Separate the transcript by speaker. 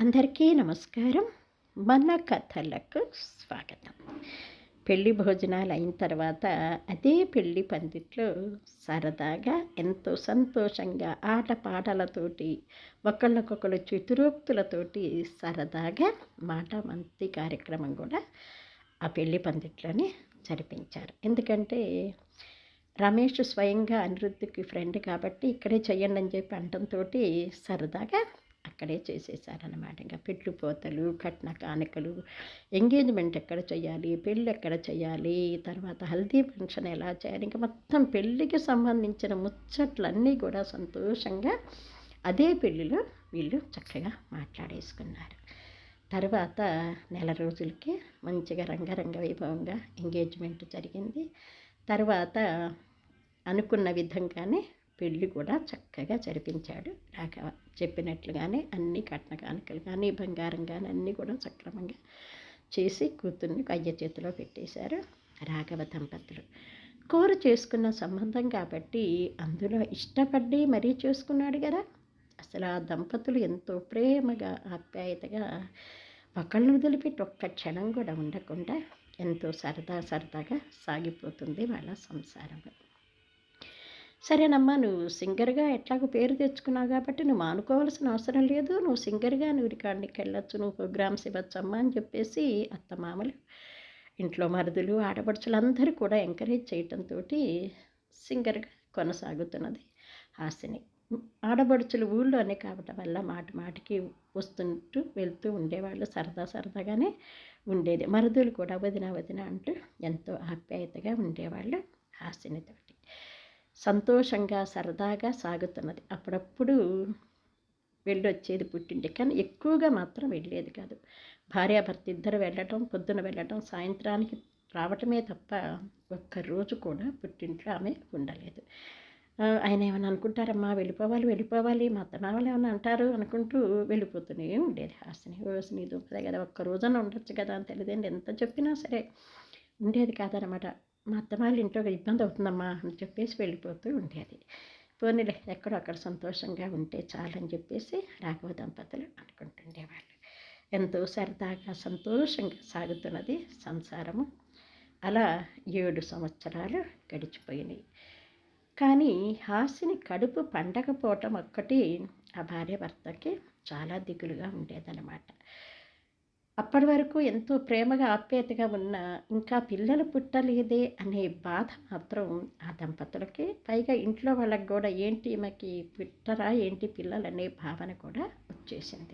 Speaker 1: అందరికీ నమస్కారం. మన కథలకు స్వాగతం. పెళ్లి భోజనాలు అయిన తర్వాత అదే పెళ్లి పందిట్లో సరదాగా ఎంతో సంతోషంగా ఆటపాటలతోటి ఒకళ్ళకొకళ్ళు చతురోక్తులతోటి సరదాగా మాట మంతి కార్యక్రమం కూడా ఆ పెళ్లి పందిట్లోనే జరిపించారు. ఎందుకంటే రమేష్ స్వయంగా అనిరుద్ధికి ఫ్రెండ్ కాబట్టి ఇక్కడే చెయ్యండి అని చెప్పి అనటంతోటి సరదాగా అక్కడే చేసేసారనమాట. ఇంకా పెట్లు పోతలు, కట్న కానుకలు, ఎంగేజ్మెంట్ ఎక్కడ చేయాలి, పెళ్ళి ఎక్కడ చేయాలి, తర్వాత హల్దీ ఫంక్షన్ ఎలా చేయాలి, ఇంకా మొత్తం పెళ్ళికి సంబంధించిన ముచ్చట్లన్నీ కూడా సంతోషంగా అదే పెళ్ళిలో వీళ్ళు చక్కగా మాట్లాడేసుకున్నారు. తర్వాత నెల రోజులకి మంచిగా రంగరంగ వైభవంగా ఎంగేజ్మెంట్ జరిగింది. తర్వాత అనుకున్న విధంగానే పెళ్ళి కూడా చక్కగా జరిపించాడు రాఘవ. చెప్పినట్లుగానే అన్ని కట్న కానుకలు కానీ బంగారం కానీ అన్నీ కూడా సక్రమంగా చేసి కూతుర్ని అయ్య చేతిలో పెట్టేశారు రాఘవ దంపతులు. కోరు చేసుకున్న సంబంధం కాబట్టి అందులో ఇష్టపడి మరీ చేసుకున్నాడు కదా. అసలు ఆ దంపతులు ఎంతో ప్రేమగా ఆప్యాయతగా ఒకళ్ళని వదిలిపెట్టి ఒక్క క్షణం కూడా ఉండకుండా ఎంతో సరదాగా సాగిపోతుంది వాళ్ళ సంసారం. సరేనమ్మా, నువ్వు సింగర్గా ఎట్లాగో పేరు తెచ్చుకున్నావు కాబట్టి నువ్వు మానుకోవాల్సిన అవసరం లేదు, నువ్వు సింగర్గా నువ్వు రికార్డింగ్కి వెళ్ళొచ్చు, నువ్వు ప్రోగ్రామ్స్ ఇవ్వచ్చమ్మా అని చెప్పేసి అత్తమామలు, ఇంట్లో మరుదులు, ఆడపడుచులు అందరూ కూడా ఎంకరేజ్ చేయటంతో సింగర్గా కొనసాగుతున్నది హాసిని. ఆడపడుచులు ఊళ్ళోనే కావటం వల్ల మాటికి వస్తుంటూ వెళ్తూ ఉండేవాళ్ళు. సరదాగానే ఉండేది. మరుదులు కూడా వదిన అంటూ ఎంతో ఆప్యాయతగా ఉండేవాళ్ళు హాసినితోటి. సంతోషంగా సరదాగా సాగుతున్నది. అప్పుడప్పుడు వెళ్ళొచ్చేది పుట్టింటికి, కానీ ఎక్కువగా మాత్రం వెళ్ళేది కాదు. భార్యాభర్త ఇద్దరు వెళ్ళటం, పొద్దున వెళ్ళటం, సాయంత్రానికి రావటమే తప్ప ఒక్కరోజు కూడా పుట్టింట్లో ఆమె ఉండలేదు. ఆయన ఏమైనా అనుకుంటారమ్మా, వెళ్ళిపోవాలి, మా అత్తమామలు ఏమైనా అంటారు అనుకుంటూ వెళ్ళిపోతూనే ఉండేది హాసిని. నీ దుంపదే కదా, ఒక్క రోజున ఉండొచ్చు కదా అని తెలియదండి. ఎంత చెప్పినా సరే ఉండేది కాదనమాట. మా అత్తమాళ్ళ ఇంట్లో ఇబ్బంది అవుతుందమ్మా అని చెప్పేసి వెళ్ళిపోతూ ఉండేది. పోనీలే, ఎక్కడో అక్కడ సంతోషంగా ఉంటే చాలని చెప్పేసి రాఘవ దంపతులు అనుకుంటుండేవాళ్ళు. ఎంతో సరదాగా సంతోషంగా సాగుతున్నది సంసారము. అలా 7 సంవత్సరాలు గడిచిపోయినాయి. కానీ హాసిని కడుపు పండకపోవటం ఒక్కటి ఆ భార్య భర్తకి చాలా దిగులుగా ఉండేదన్నమాట. అప్పటి వరకు ఎంతో ప్రేమగా ఆప్యాయతగా ఉన్న ఇంకా పిల్లలు పుట్టలేదే అనే బాధ మాత్రం ఆ దంపతులకి, పైగా ఇంట్లో వాళ్ళకి కూడా ఏంటి ఈమెకి పుట్టరా ఏంటి పిల్లలు అనే భావన కూడా వచ్చేసింది.